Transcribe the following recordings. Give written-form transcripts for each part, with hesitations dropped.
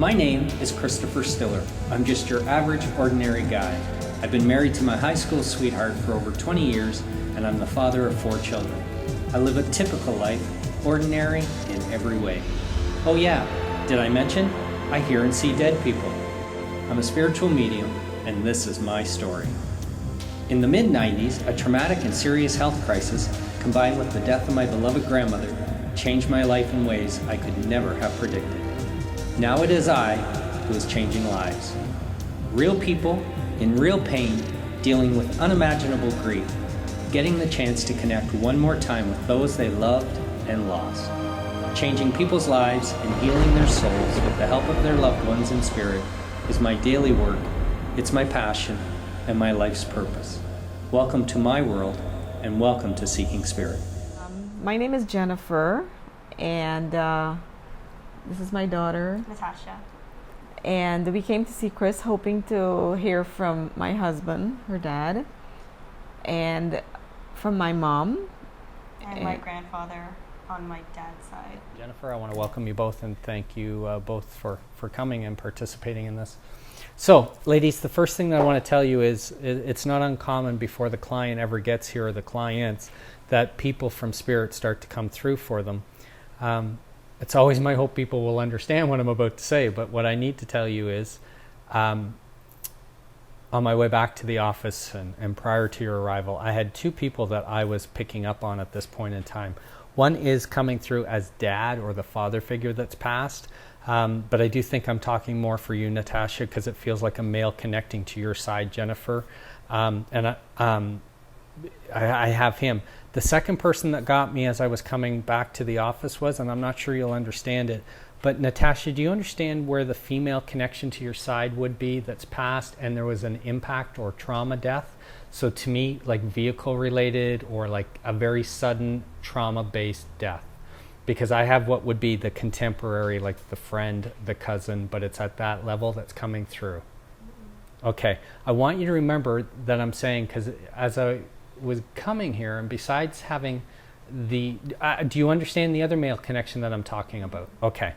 My name is Christopher Stillar. I'm just your average, ordinary guy. I've been married to my high school sweetheart for over 20 years, and I'm the father of 4 children. I live a typical life, ordinary in every way. Oh yeah, did I mention? I hear and see dead people. I'm a spiritual medium, and this is my story. In the mid-90s, a traumatic and serious health crisis, combined with the death of my beloved grandmother, changed my life in ways I could never have predicted. Now it is I who is changing lives. Real people, in real pain, dealing with unimaginable grief, getting the chance to connect one more time with those they loved and lost. Changing people's lives and healing their souls with the help of their loved ones in spirit is my daily work, it's my passion, and my life's purpose. Welcome to my world, and welcome to Seeking Spirit. My name is Jennifer, and this is my daughter, Natasha. and we came to see Chris hoping to hear from my husband, her dad, and from my mom. And my grandfather on my dad's side. Jennifer, I want to welcome you both and thank you both for coming and participating in this. So, ladies, the first thing that I want to tell you is it's not uncommon before the client ever gets here, or the clients, that people from Spirit start to come through for them. It's always my hope people will understand what I'm about to say, but what I need to tell you is on my way back to the office and prior to your arrival, I had 2 people that I was picking up on at this point in time. One is coming through as dad, or the father figure that's passed, but I do think I'm talking more for you, Natasha, because it feels like a male connecting to your side, Jennifer, and I have him. The second person that got me as I was coming back to the office was, and I'm not sure you'll understand it, but Natasha, do you understand where the female connection to your side would be that's passed and there was an impact or trauma death? So to me, like vehicle related, or like a very sudden trauma-based death. Because I have what would be the contemporary, like the friend, the cousin, but it's at that level that's coming through. Okay, I want you to remember that I'm saying, because as I was coming here, and besides having the, do you understand the other male connection that I'm talking about? Okay.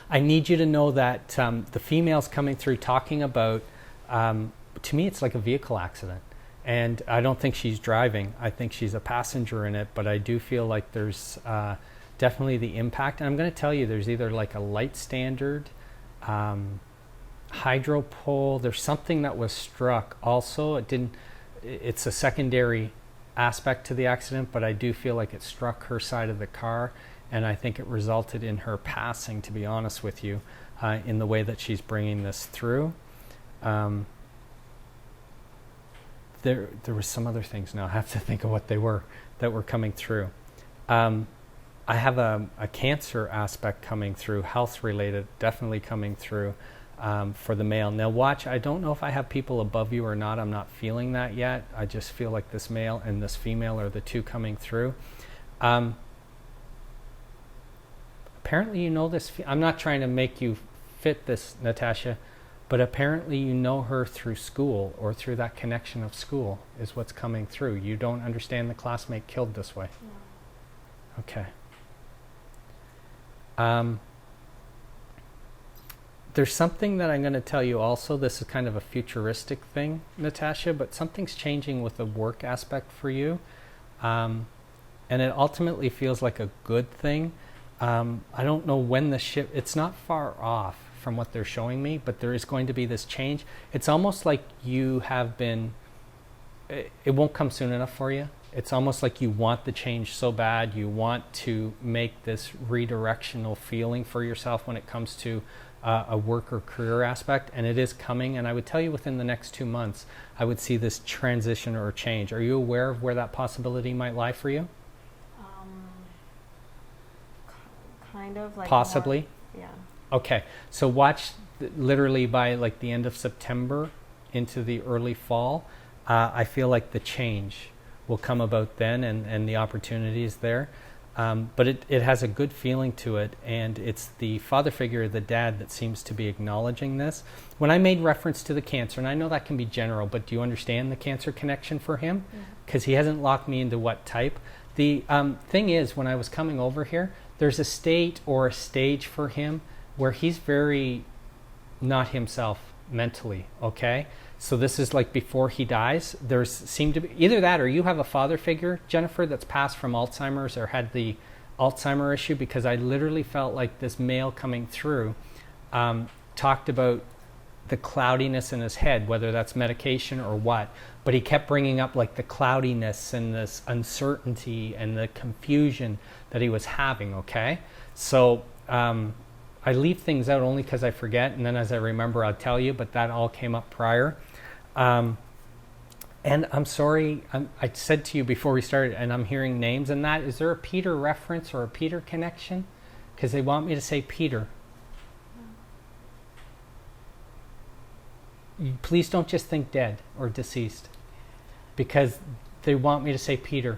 I need you to know that the female's coming through talking about, to me it's like a vehicle accident. And I don't think she's driving. I think she's a passenger in it, but I do feel like there's definitely the impact. And I'm going to tell you, there's either like a light standard, hydro pole, there's something that was struck also. It's a secondary aspect to the accident, but I do feel like it struck her side of the car, and I think it resulted in her passing, to be honest with you, in the way that she's bringing this through. There were some other things now. I have to think of what they were that were coming through. I have a cancer aspect coming through, health related, definitely coming through for the male. Now watch, I don't know if I have people above you or not. I'm not feeling that yet. I just feel like this male and this female are the 2 coming through. Apparently you know this. I'm not trying to make you fit this, Natasha, but apparently you know her through school, or through that connection of school is what's coming through. You don't understand the classmate killed this way? No. Okay. There's something that I'm going to tell you also. This is kind of a futuristic thing, Natasha, but something's changing with the work aspect for you. And it ultimately feels like a good thing. I don't know when the shift, it's not far off from what they're showing me, but there is going to be this change. It's almost like you have been, it won't come soon enough for you. It's almost like you want the change so bad. You want to make this redirectional feeling for yourself when it comes to a work or career aspect, and it is coming. And I would tell you within the next 2 months, I would see this transition or change. Are you aware of where that possibility might lie for you? Kind of like possibly. More, yeah. Okay, so watch literally by like the end of September into the early fall. I feel like the change will come about then, and the opportunities there. But it has a good feeling to it, and it's the father figure, the dad, that seems to be acknowledging this. When I made reference to the cancer, and I know that can be general, but do you understand the cancer connection for him? Because he hasn't locked me into what type. The thing is, when I was coming over here, there's a state or a stage for him where he's very not himself mentally, okay? So this is like before he dies. There's seemed to be either that or you have a father figure, Jennifer, that's passed from Alzheimer's or had the Alzheimer issue, because I literally felt like this male coming through talked about the cloudiness in his head, whether that's medication or what, but he kept bringing up like the cloudiness and this uncertainty and the confusion that he was having, okay? So I leave things out only because I forget, and then as I remember I'll tell you, but that all came up prior. And I'm sorry, I said to you before we started, and I'm hearing names and that. Is there a Peter reference or a Peter connection? Because they want me to say Peter. Please don't just think dead or deceased, because they want me to say Peter,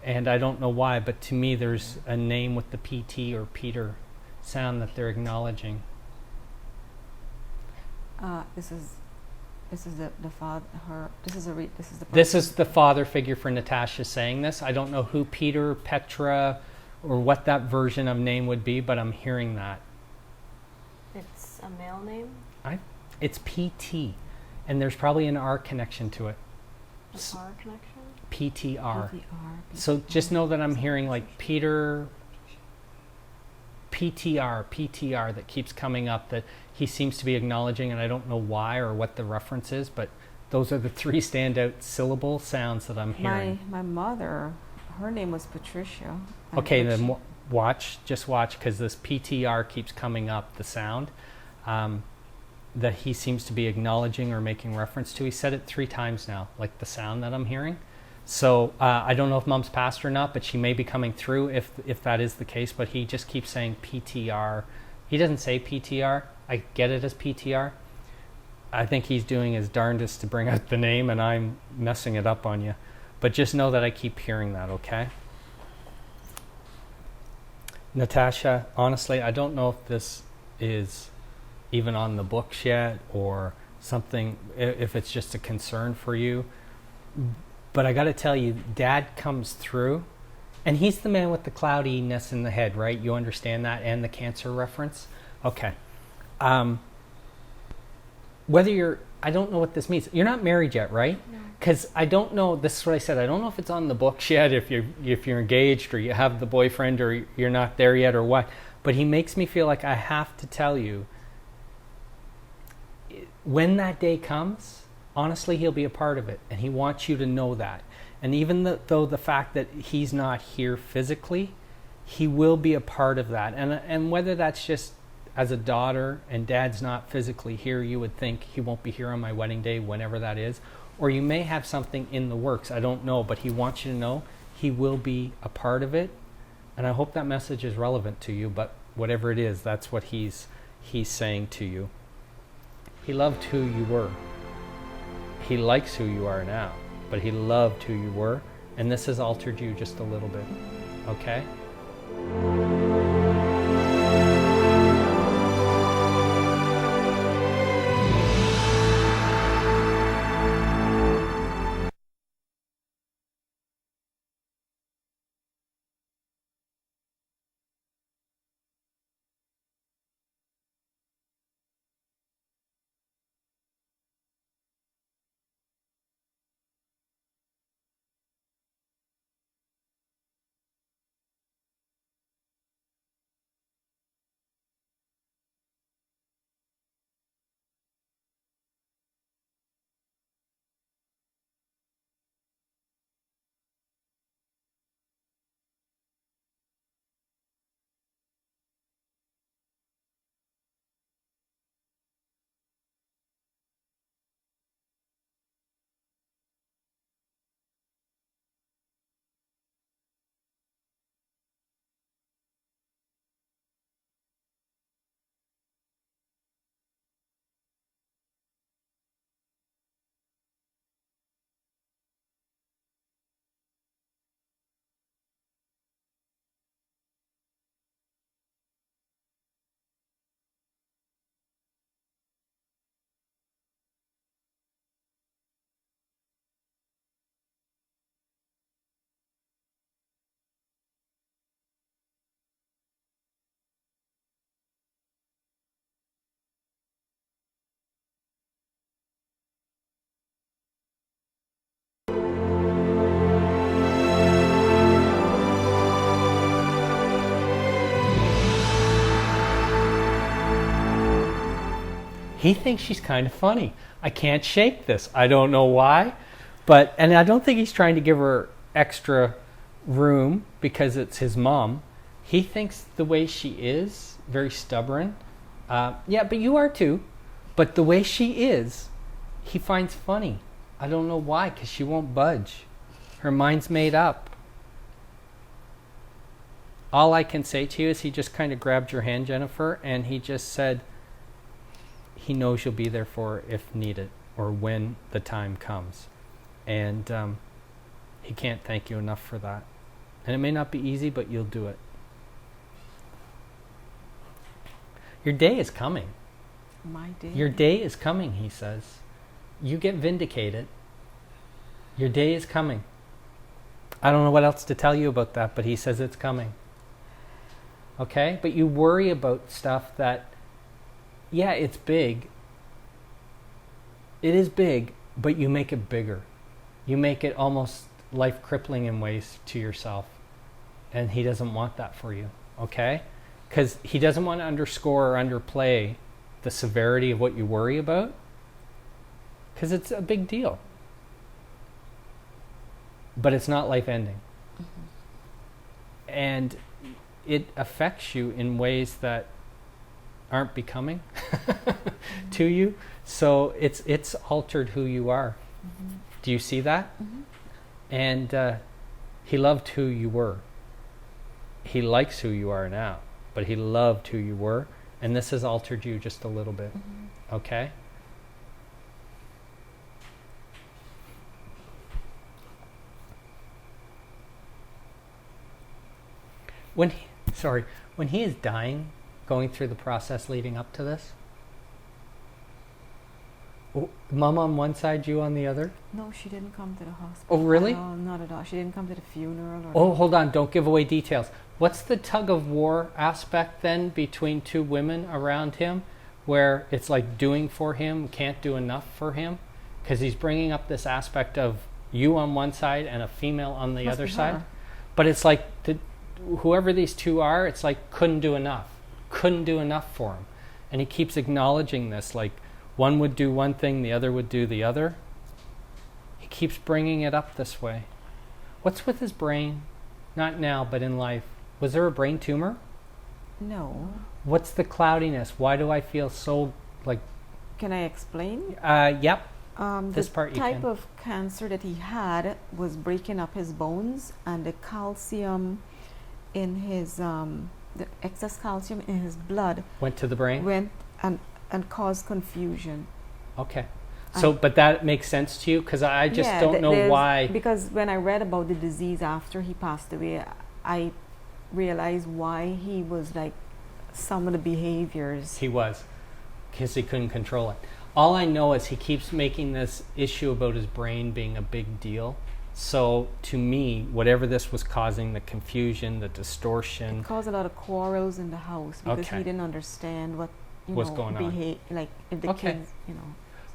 and I don't know why, but to me there's a name with the PT or Peter sound that they're acknowledging. This is the father. This is the. This is the father figure for Natasha saying this. I don't know who Peter, Petra, or what that version of name would be, but I'm hearing that. It's a male name? It's PT, and there's probably an R connection to it. A R connection? PTR. So just know that I'm hearing like Peter, PTR that keeps coming up that he seems to be acknowledging, and I don't know why or what the reference is, but those are the three standout syllable sounds that I'm hearing. My mother, her name was Patricia. Okay, then just watch, because this PTR keeps coming up, the sound that he seems to be acknowledging or making reference to. He said it 3 times now, like the sound that I'm hearing. So I don't know if Mom's passed or not, but she may be coming through if that is the case, but he just keeps saying PTR. He doesn't say PTR. I get it as PTR. I think he's doing his darndest to bring out the name, and I'm messing it up on you. But just know that I keep hearing that, okay? Natasha, honestly, I don't know if this is even on the books yet or something, if it's just a concern for you. But I got to tell you, Dad comes through, and he's the man with the cloudiness in the head, right? You understand that, and the cancer reference? Okay. Whether you're, I don't know what this means. You're not married yet, right? No. Because I don't know, this is what I said, I don't know if it's on the books yet, if you're engaged or you have the boyfriend or you're not there yet or what. But he makes me feel like I have to tell you, when that day comes, honestly, he'll be a part of it, and he wants you to know that. And even though the fact that he's not here physically, he will be a part of that. And whether that's just as a daughter and Dad's not physically here, you would think he won't be here on my wedding day, whenever that is. Or you may have something in the works, I don't know, but he wants you to know he will be a part of it. And I hope that message is relevant to you, but whatever it is, that's what he's saying to you. He loved who you were. He likes who you are now, but he loved who you were, and this has altered you just a little bit, okay? He thinks she's kind of funny. I can't shake this. I don't know why. And I don't think he's trying to give her extra room because it's his mom. He thinks the way she is, very stubborn. Yeah, but you are too. But the way she is, he finds funny. I don't know why, because she won't budge. Her mind's made up. All I can say to you is he just kind of grabbed your hand, Jennifer, and he just said he knows you'll be there for her if needed or when the time comes. And he can't thank you enough for that. And it may not be easy, but you'll do it. Your day is coming. My day? Your day is coming, he says. You get vindicated. Your day is coming. I don't know what else to tell you about that, but he says it's coming. Okay? But you worry about stuff that, yeah, it's big. It is big, but you make it bigger. You make it almost life-crippling in ways to yourself. And he doesn't want that for you. Okay? Because he doesn't want to underscore or underplay the severity of what you worry about. Because it's a big deal. But it's not life-ending. Mm-hmm. And it affects you in ways that aren't becoming to you. So it's altered who you are. Mm-hmm. Do you see that? Mm-hmm. And he loved who you were. He likes who you are now, but he loved who you were, and this has altered you just a little bit. Mm-hmm. Okay? When he is dying, going through the process leading up to this, Mom on one side, you on the other? No, she didn't come to the hospital. Oh, really? No, not at all. She didn't come to the funeral. Hold on. Don't give away details. What's the tug of war aspect then between two women around him where it's like doing for him, can't do enough for him? Because he's bringing up this aspect of you on one side and a female on the other side. But it's like whoever these two are, it's like couldn't do enough for him. And he keeps acknowledging this, like one would do one thing, the other would do the other. He keeps bringing it up this way. What's with his brain? Not now, but in life. Was there a brain tumor? No. What's the cloudiness? Why do I feel so like... Can I explain? Yep. This part you can. The type of cancer that he had was breaking up his bones, and the calcium in his, the excess calcium in his blood went to the brain? Went and caused confusion. Okay. So, but that makes sense to you? Because I just don't know why. Because when I read about the disease after he passed away, I realized why he was like some of the behaviors. He was. Because he couldn't control it. All I know is he keeps making this issue about his brain being a big deal. So, to me, whatever this was causing, the confusion, the distortion... It caused a lot of quarrels in the house because he didn't understand what, what's going on. Like, if the kids,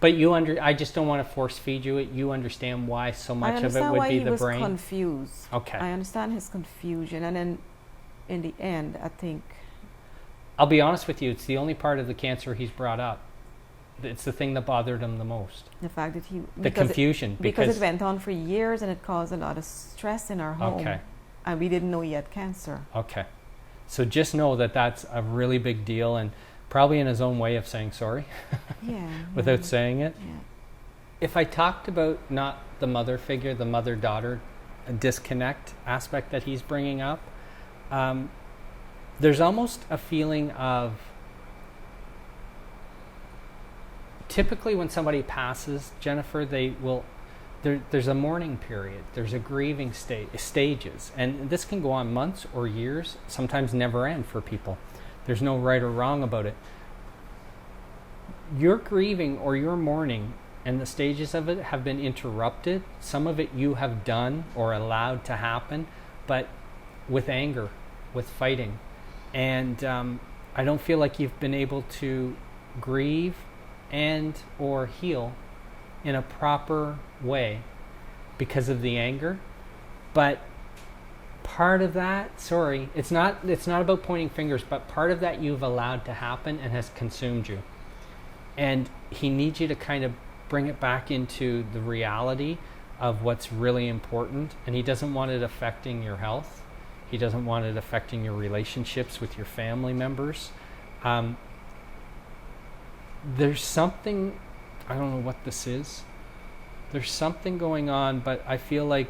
But I just don't want to force feed you it. You understand why so much of it would be the brain? I understand why he was confused. Okay. I understand his confusion. And then, in the end, I think... I'll be honest with you. It's the only part of the cancer he's brought up. It's the thing that bothered him the most. The fact that the confusion. Because it went on for years and it caused a lot of stress in our home. Okay. And we didn't know he had cancer. Okay. So just know that that's a really big deal, and probably in his own way of saying sorry. Without saying it. Yeah. If I talked about not the mother figure, the mother-daughter disconnect aspect that he's bringing up, there's almost a feeling of... Typically when somebody passes, Jennifer, there's a mourning period. There's a grieving stages. And this can go on months or years, sometimes never end for people. There's no right or wrong about it. Your grieving or your mourning and the stages of it have been interrupted. Some of it you have done or allowed to happen, but with anger, with fighting. And I don't feel like you've been able to grieve and or heal in a proper way because of the anger. But part of that, it's not about pointing fingers, but part of that you've allowed to happen and has consumed you. And he needs you to kind of bring it back into the reality of what's really important. And he doesn't want it affecting your health. He doesn't want it affecting your relationships with your family members. There's something, I don't know what this is. There's something going on, but I feel like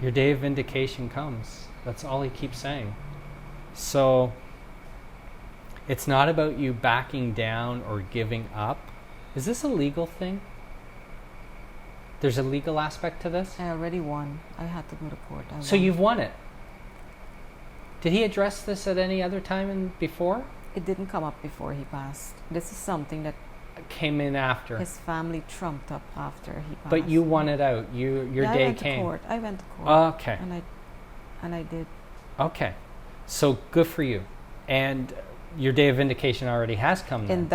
your day of vindication comes. That's all he keeps saying. So it's not about you backing down or giving up. Is this a legal thing? There's a legal aspect to this? I already won. I had to go to court. So you've won it. Did he address this at any other time before? It didn't come up before he passed. This is something that came in after. his family trumped up after he passed. But you won it out. Your day came. I went to court. Okay. And I did. Okay. So good for you. And your day of vindication already has come then.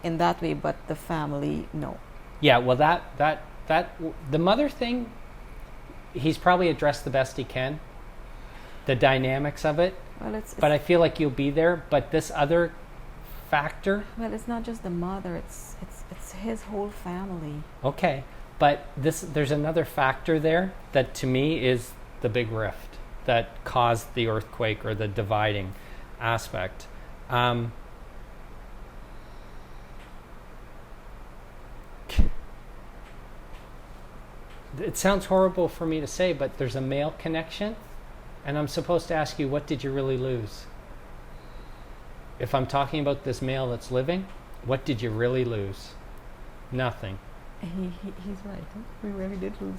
In that way, but the family, no. Yeah, well that the mother thing, he's probably addressed the best he can. The dynamics of it. Well, but I feel like you'll be there. But this other factor. Well, it's not just the mother. It's his whole family. Okay, but there's another factor there that to me is the big rift that caused the earthquake or the dividing aspect. It sounds horrible for me to say, but there's a male connection. And I'm supposed to ask you, what did you really lose? If I'm talking about this male that's living, what did you really lose? Nothing. He's right. We really did lose.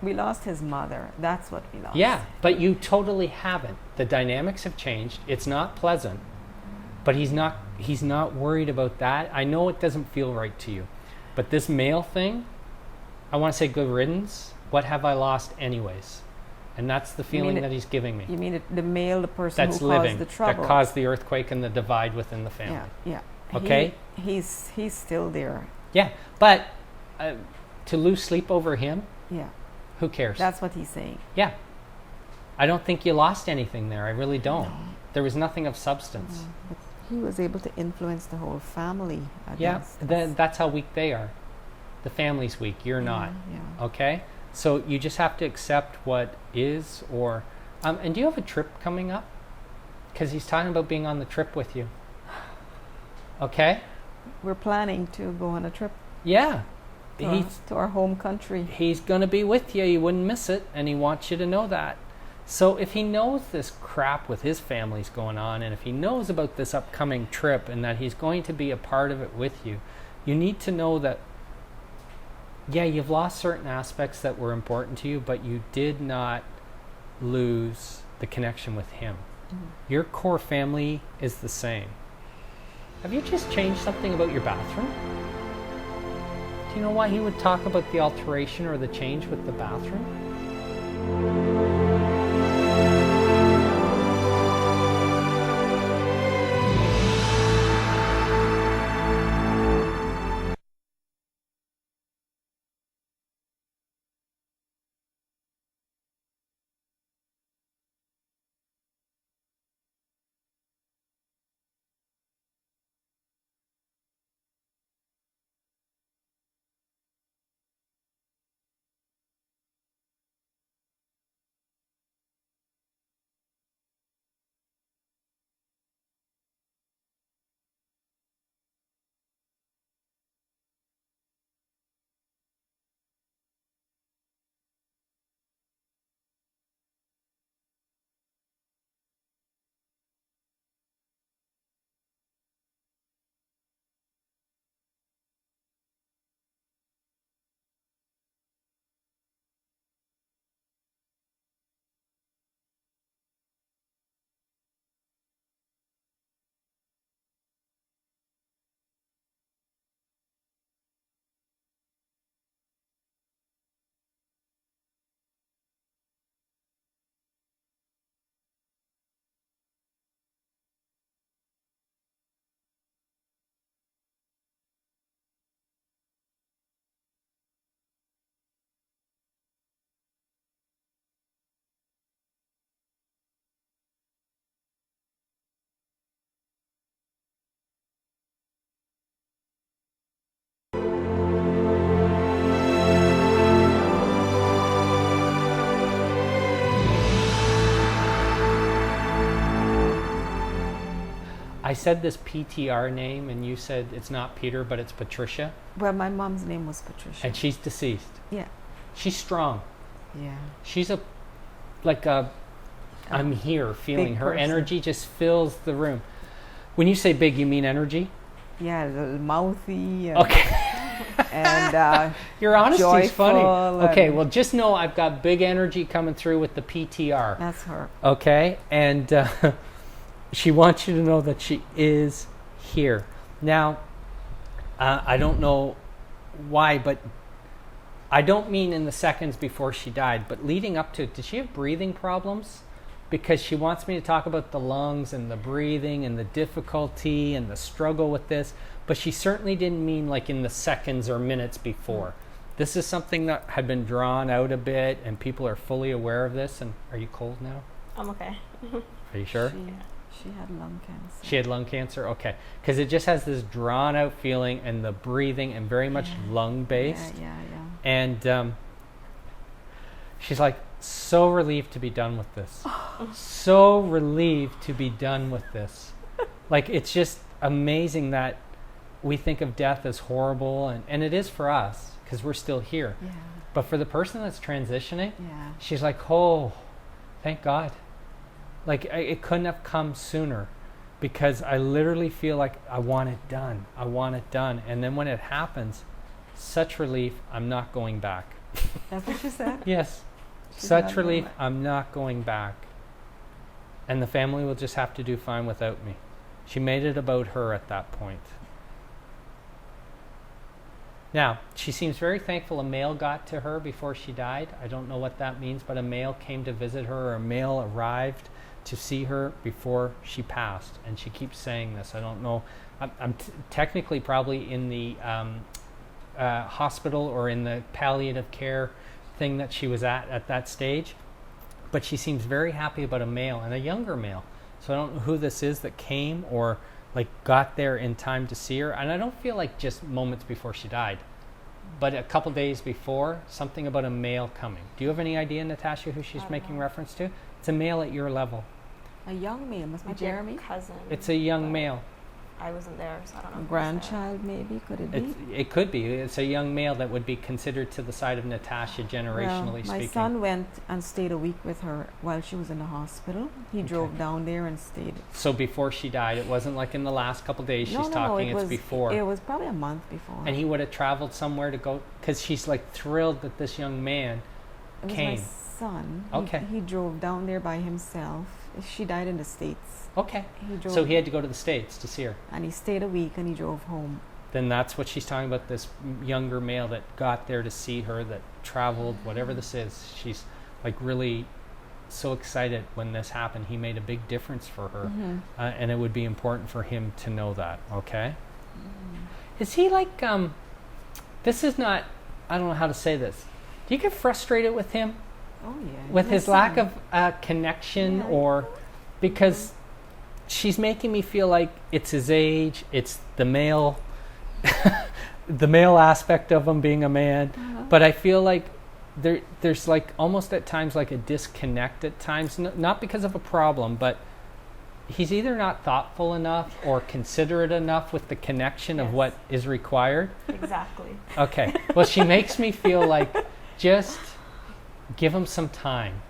We lost his mother. That's what we lost. Yeah, but you totally haven't. The dynamics have changed. It's not pleasant, but he's not worried about that. I know it doesn't feel right to you, but this male thing, I want to say good riddance. What have I lost anyways? And that's the feeling that he's giving me. You mean the male, the person that's who living, caused the trouble? that caused the earthquake and the divide within the family. Yeah. Okay? He's still there. Yeah, but to lose sleep over him, yeah, who cares? That's what he's saying. Yeah. I don't think you lost anything there. I really don't. No. There was nothing of substance. No, but he was able to influence the whole family. Yeah, that's how weak they are. The family's weak. You're not. Yeah. Okay? So you just have to accept what is or... and do you have a trip coming up? Because he's talking about being on the trip with you. Okay? We're planning to go on a trip Yeah. to our home country. He's going to be with you. You wouldn't miss it. And he wants you to know that. So if he knows this crap with his family's going on, and if he knows about this upcoming trip and that he's going to be a part of it with you, you need to know that, yeah, you've lost certain aspects that were important to you, but you did not lose the connection with him. Mm-hmm. Your core family is the same. Have you just changed something about your bathroom? Do you know why he would talk about the alteration or the change with the bathroom? I said this PTR name, and you said it's not Peter, but it's Patricia, Well, my mom's name was Patricia. and she's deceased. Yeah. She's strong. Yeah. She's I'm here feeling. Big Her person. energy just fills the room. When you say big, you mean energy? Yeah, a little mouthy. And, Okay. And Your honesty's funny. joyful Okay, and- well, just know I've got big energy coming through with the PTR. that's her. Okay, and she wants you to know that she is here. Now, I don't know why, but I don't mean in the seconds before she died, but leading up to it. Did she have breathing problems? Because she wants me to talk about the lungs and the breathing and the difficulty and the struggle with this, but she certainly didn't mean like in the seconds or minutes before. This is something that had been drawn out a bit, and people are fully aware of this. And are you cold now? I'm okay. Are you sure? She had lung cancer. She had lung cancer? Okay. Because it just has this drawn out feeling and the breathing and very much lung based. Yeah. And she's like, so relieved to be done with this. So relieved to be done with this. Like, it's just amazing that we think of death as horrible, and it is for us because we're still here. Yeah. But for the person that's transitioning, Yeah. she's like, oh, thank God. Like, it couldn't have come sooner, because I literally feel like I want it done. I want it done. And then when it happens, such relief, I'm not going back. That's what she said? Yes. She's Such not relief, going back. I'm not going back. And the family will just have to do fine without me. She made it about her at that point. Now, she seems very thankful a mail got to her before she died. I don't know what that means, but a mail came to visit her, or a mail arrived to see her before she passed. And she keeps saying this. I don't know. I'm technically probably in the hospital or in the palliative care thing that she was at that stage. But she seems very happy about a mail, and a younger male. So I don't know who this is that came or like got there in time to see her. And I don't feel like just moments before she died, but a couple days before, something about a male coming. Do you have any idea, Natasha, who she's making reference to? It's a male at your level. A young male, must be My Jeremy. cousin. It's a young but male. I wasn't there, so I don't know. A who was grandchild, maybe, could it be? It could be. It's a young male that would be considered to the side of Natasha, generationally Well, my speaking. son went and stayed a week with her while she was in the hospital. He drove down there and stayed. So before she died, it wasn't like in the last couple days she's talking, it's before. It was probably a month before. And he would have traveled somewhere to go, because she's like thrilled that this young man it was came. my son. Okay. He drove down there by himself. She died in the States. Okay. He drove, So he had to go to the States to see her. and he stayed a week and he drove home. Then that's what she's talking about, this younger male that got there to see her, that traveled, whatever this is. She's like really so excited when this happened. He made a big difference for her. Mhm. And it would be important for him to know that, okay? Is he like, this is not, I don't know how to say this. Do you get frustrated with him? Oh yeah. With My his lack son. of connection, Yeah. or because she's making me feel like it's his age, it's the male, the male aspect of him being a man. But I feel like there's like almost at times like a disconnect at times, not because of a problem, but he's either not thoughtful enough or considerate enough with the connection of Yes. what is required. Exactly. Okay. Well, she makes me feel like just give him some time.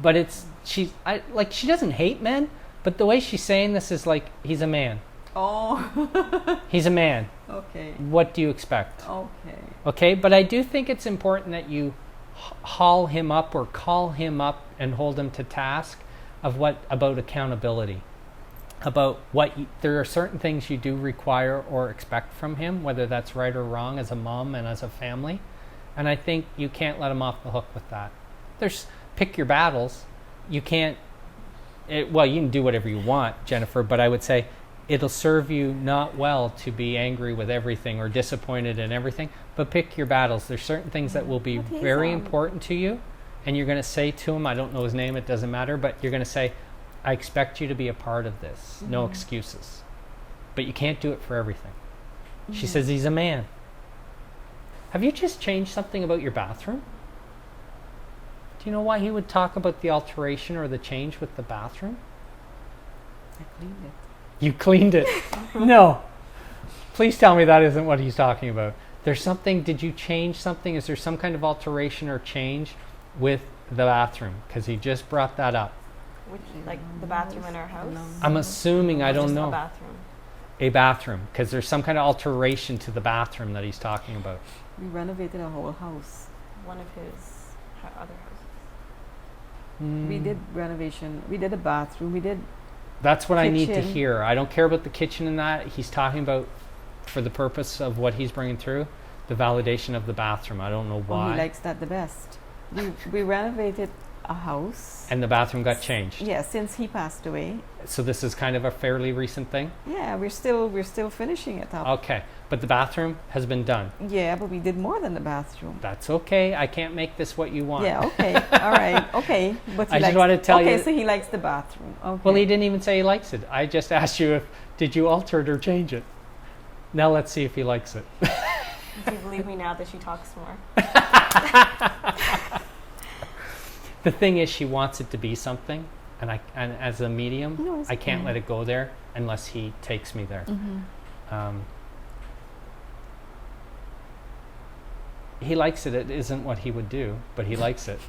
But she doesn't hate men, but the way she's saying this is like, he's a man. Oh. He's a man. Okay. What do you expect? Okay. Okay, but I do think it's important that you haul him up or call him up and hold him to task about accountability. About there are certain things you do require or expect from him, whether that's right or wrong as a mom and as a family. And I think you can't let him off the hook with that. Pick your battles. You can't, you can do whatever you want, Jennifer, but I would say it'll serve you not well to be angry with everything or disappointed in everything, but pick your battles. There's certain things that will be But he's, very important to you, and you're going to say to him, I don't know his name, it doesn't matter, but you're going to say, I expect you to be a part of this. No excuses. But you can't do it for everything. She says he's a man. Have you just changed something about your bathroom? Do you know why he would talk about the alteration or the change with the bathroom? I cleaned it. You cleaned it. No. Please tell me that isn't what he's talking about. There's something, did you change something? Is there some kind of alteration or change with the bathroom? Because he just brought that up. Which, like the bathroom in our house? I'm assuming, I don't Just know. a bathroom. A bathroom, because there's some kind of alteration to the bathroom that he's talking about. We renovated a whole house. One of his other houses. We did renovation. We did a bathroom. We did. That's what I need to kitchen. hear. I don't care about the kitchen and that. He's talking about, for the purpose of what he's bringing through, the validation of the bathroom. I don't know Oh, why. he likes that the best. We renovated a house. And the bathroom got changed. Yeah, since he passed away. So this is kind of a fairly recent thing? Yeah, we're still finishing it up. Okay. But the bathroom has been done. Yeah, but we did more than the bathroom. That's okay. I can't make this what you want. Yeah, okay. All right. Okay. But he I just likes, wanted to tell you. Okay, so he likes the bathroom. Okay. Well, he didn't even say he likes it. I just asked you if, did you alter it or change it? Now let's see if he likes it. Do you believe me now that she talks more? The thing is, she wants it to be something, and as a medium, No, it's I can't okay. let it go there unless he takes me there. Mm-hmm. He likes it. It isn't what he would do, but he likes it.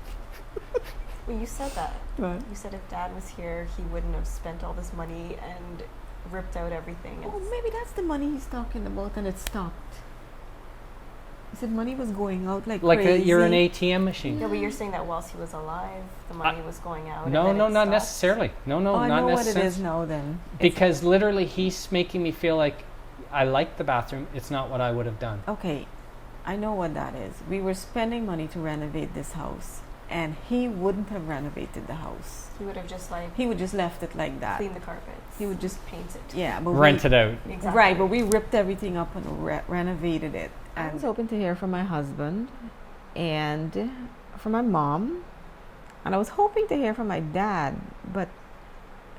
Well, you said that. Right. You said if Dad was here, he wouldn't have spent all this money and ripped out everything. Oh, maybe that's the money he's talking about, and it stopped. He said money was going out like crazy. You're an ATM machine. No, but you're saying that whilst he was alive, the money was going out. No, and then no, it not stopped? necessarily. No, Oh, I not know what it necessarily. is now. Then Because literally, he's making me feel like I like the bathroom. It's not what I would have done. okay, I know what that is. We were spending money to renovate this house, and he wouldn't have renovated the house. He would have just like He would just left it like that. cleaned the carpets. He would just paint it. Yeah, but Rent it out. Exactly. Right, but we ripped everything up and renovated it. I was hoping to hear from my husband and from my mom, and I was hoping to hear from my dad, but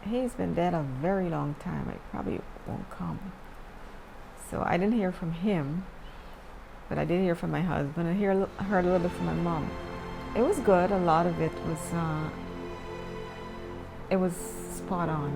he's been dead a very long time. I probably won't come. So I didn't hear from him, but I did hear from my husband. I heard a little bit from my mom. It was good. A lot of it was spot on.